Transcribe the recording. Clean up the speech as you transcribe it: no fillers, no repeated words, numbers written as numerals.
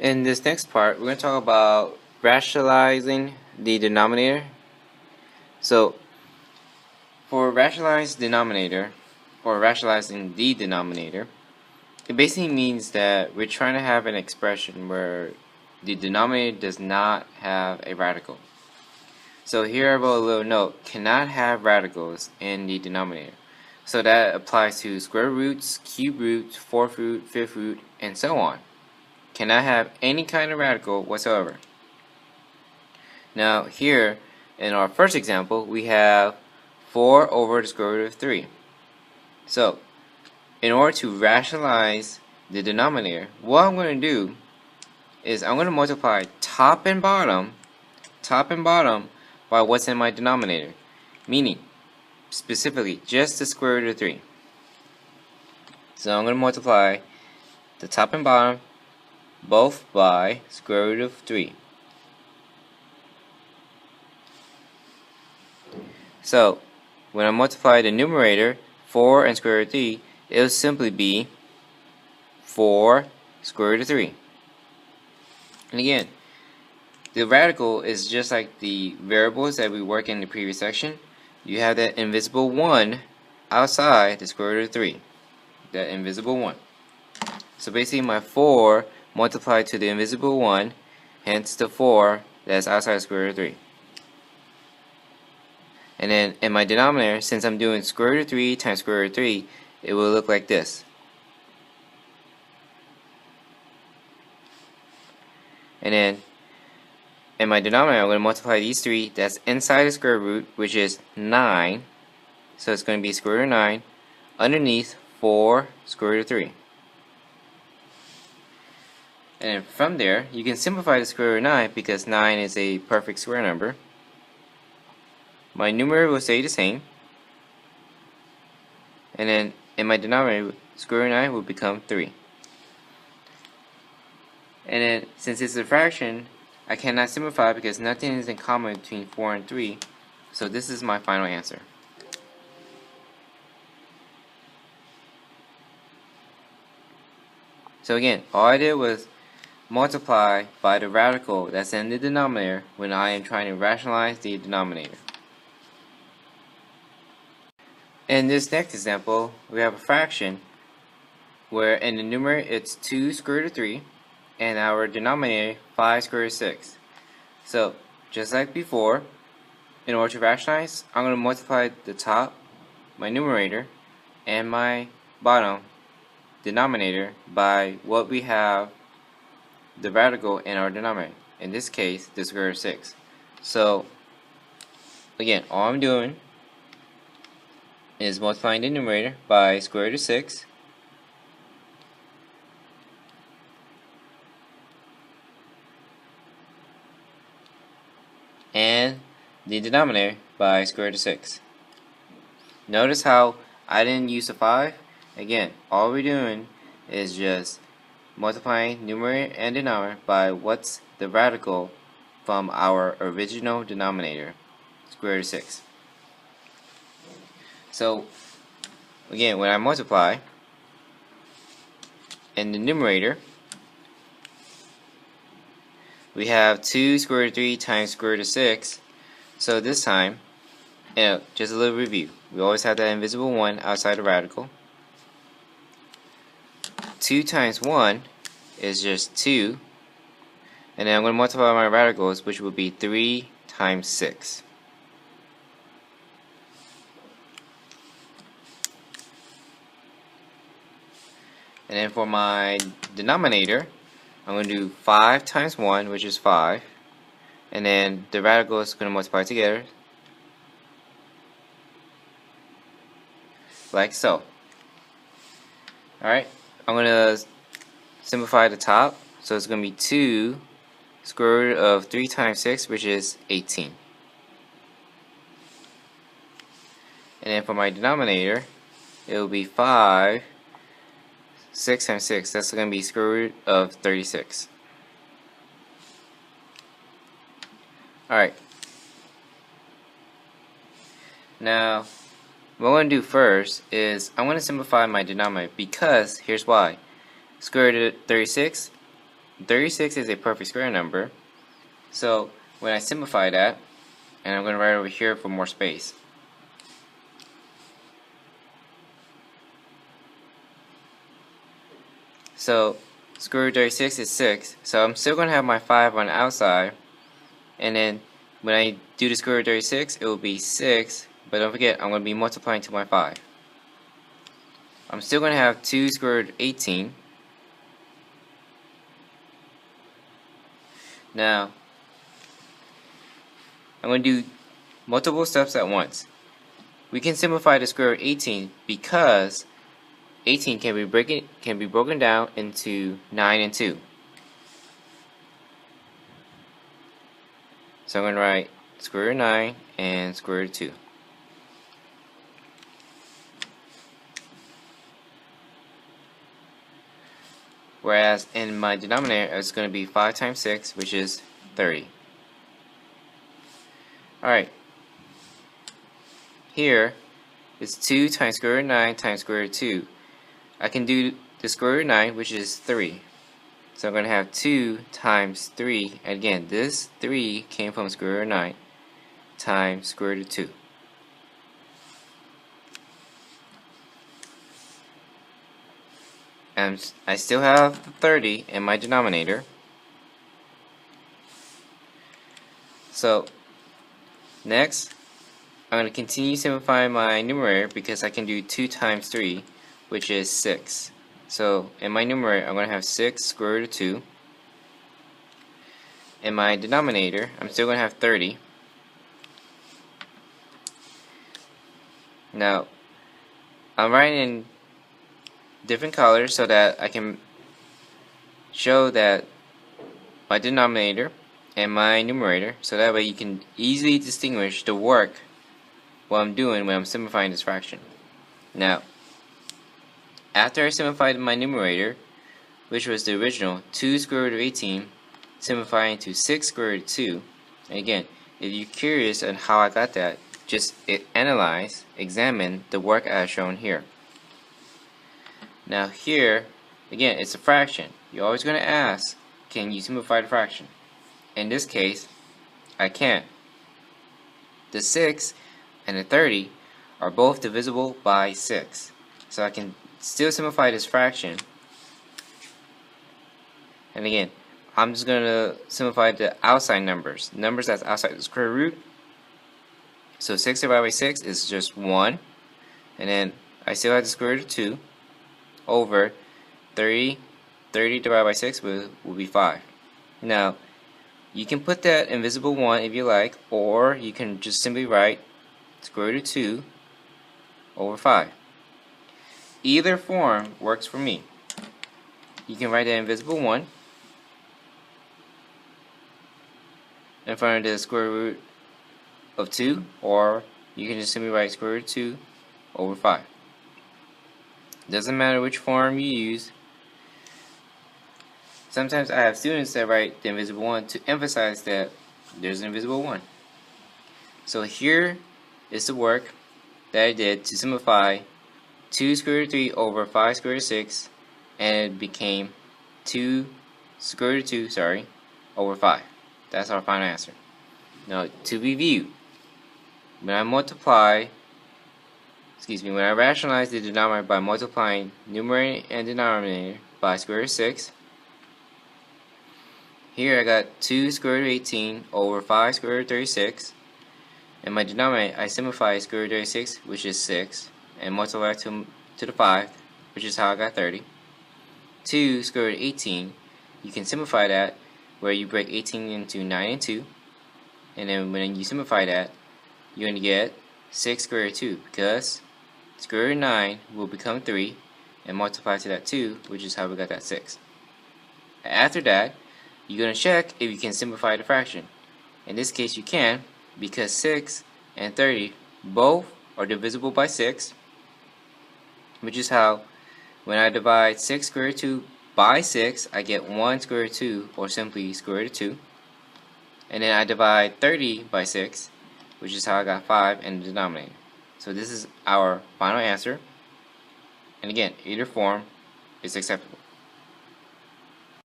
In this next part, we're going to talk about rationalizing the denominator. So, for rationalize denominator, or rationalizing the denominator, it basically means that we're trying to have an expression where the denominator does not have a radical. So here I wrote a little note, cannot have radicals in the denominator. So that applies to square roots, cube roots, fourth root, fifth root, and so on. Cannot have any kind of radical whatsoever. Now here, in our first example, we have 4 over the square root of 3. So, in order to rationalize the denominator, what I'm going to do is I'm going to multiply top and bottom by what's in my denominator. Meaning, specifically, just the square root of 3. So I'm going to multiply the top and bottom both by square root of 3. So, when I multiply the numerator, 4 and square root of 3, it will simply be 4 square root of 3. And again, the radical is just like the variables that we worked in the previous section. You have that invisible 1 outside the square root of 3. That invisible 1. So basically my 4 multiplied to the invisible 1, hence the 4 that's outside the square root of 3. And then in my denominator, since I'm doing square root of 3 times square root of 3, it will look like this. And then in my denominator, I'm going to multiply these 3 that's inside the square root, which is 9. So it's going to be square root of 9 underneath 4 square root of 3. And then from there, you can simplify the square root of 9 because 9 is a perfect square number. My numerator will stay the same. And then in my denominator, square root of 9 will become 3. And then since it's a fraction, I cannot simplify because nothing is in common between 4 and 3. So this is my final answer. So again, all I did was multiply by the radical that's in the denominator when I am trying to rationalize the denominator. In this next example, we have a fraction where in the numerator it's 2 square root of 3 and our denominator 5 square root of 6. So just like before, in order to rationalize, I'm going to multiply the top, my numerator, and my bottom denominator by what we have the radical in our denominator. In this case, the square root of 6. So again, all I'm doing is multiplying the numerator by square root of 6 and the denominator by square root of 6. Notice how I didn't use a 5. Again, all we're doing is just multiplying numerator and denominator by what's the radical from our original denominator, square root of 6. So again, when I multiply in the numerator, we have 2 square root of 3 times square root of 6. So this time, just a little review. We always have that invisible 1 outside the radical. 2 times 1 is just 2. And then I'm going to multiply my radicals, which will be 3 times 6. And then for my denominator, I'm going to do 5 times 1, which is 5. And then the radical is going to multiply together, like so. Alright, I'm going to simplify the top. So it's going to be 2 square root of 3 times 6, which is 18. And then for my denominator, it will be 5. 6 times 6, that's going to be square root of 36. Alright. Now, what I'm going to do first is I'm going to simplify my denominator because, here's why. Square root of 36, 36 is a perfect square number. So when I simplify that, and I'm going to write over here for more space. So square root of 36 is 6. So I'm still going to have my 5 on the outside. And then when I do the square root of 36, it will be 6. But don't forget, I'm going to be multiplying to my 5. I'm still going to have 2 square root of 18. Now, I'm going to do multiple steps at once. We can simplify the square root of 18 because 18 can be broken down into 9 and 2. So I'm going to write square root of 9 and square root of 2. Whereas in my denominator, it's going to be 5 times 6, which is 30. Alright. Here, it's 2 times square root of 9 times square root of 2. I can do the square root of 9, which is 3. So I'm going to have 2 times 3. And again, this 3 came from square root of 9 times square root of 2. And I still have the 30 in my denominator. So next, I'm going to continue simplifying my numerator because I can do 2 times 3, which is 6. So in my numerator, I'm going to have 6 square root of 2. In my denominator, I'm still going to have 30. Now, I'm writing in different colors so that I can show that my denominator and my numerator, so that way you can easily distinguish the work what I'm doing when I'm simplifying this fraction. Now, after I simplified my numerator, which was the original 2 square root of 18, simplifying to 6 square root of 2, and again, if you're curious on how I got that, just analyze, examine the work I have shown here. Now here, again, it's a fraction. You're always going to ask, can you simplify the fraction? In this case, I can. The 6 and the 30 are both divisible by 6. So I can still simplify this fraction. And again, I'm just going to simplify the outside numbers. Numbers that's outside the square root. So 6 divided by 6 is just 1. And then I still have the square root of 2 over 30 divided by 6 will be 5. Now, you can put that invisible 1 if you like, or you can just simply write square root of 2 over 5. Either form works for me. You can write the invisible 1 in front of the square root of 2, or you can just simply write square root of 2 over 5. Doesn't matter which form you use. Sometimes I have students that write the invisible 1 to emphasize that there's an invisible 1. So here is the work that I did to simplify 2 square root of 3 over 5 square root of 6, and it became 2 square root of 2, over 5. That's our final answer. Now, to review, when I rationalize the denominator by multiplying numerator and denominator by square root of 6, here I got 2 square root of 18 over 5 square root of 36. In my denominator, I simplify square root of 36, which is 6, and multiply to the 5, which is how I got 30. 2 square root of 18, you can simplify that where you break 18 into 9 and 2. And then when you simplify that, you're going to get 6 square root of 2, because square root of 9 will become 3, and multiply to that 2, which is how we got that 6. After that, you're going to check if you can simplify the fraction. In this case, you can, because 6 and 30 both are divisible by 6, which is how when I divide 6 square root of 2 by 6, I get 1 square root of 2, or simply square root of 2. And then I divide 30 by 6, which is how I got 5 in the denominator. So this is our final answer. And again, either form is acceptable.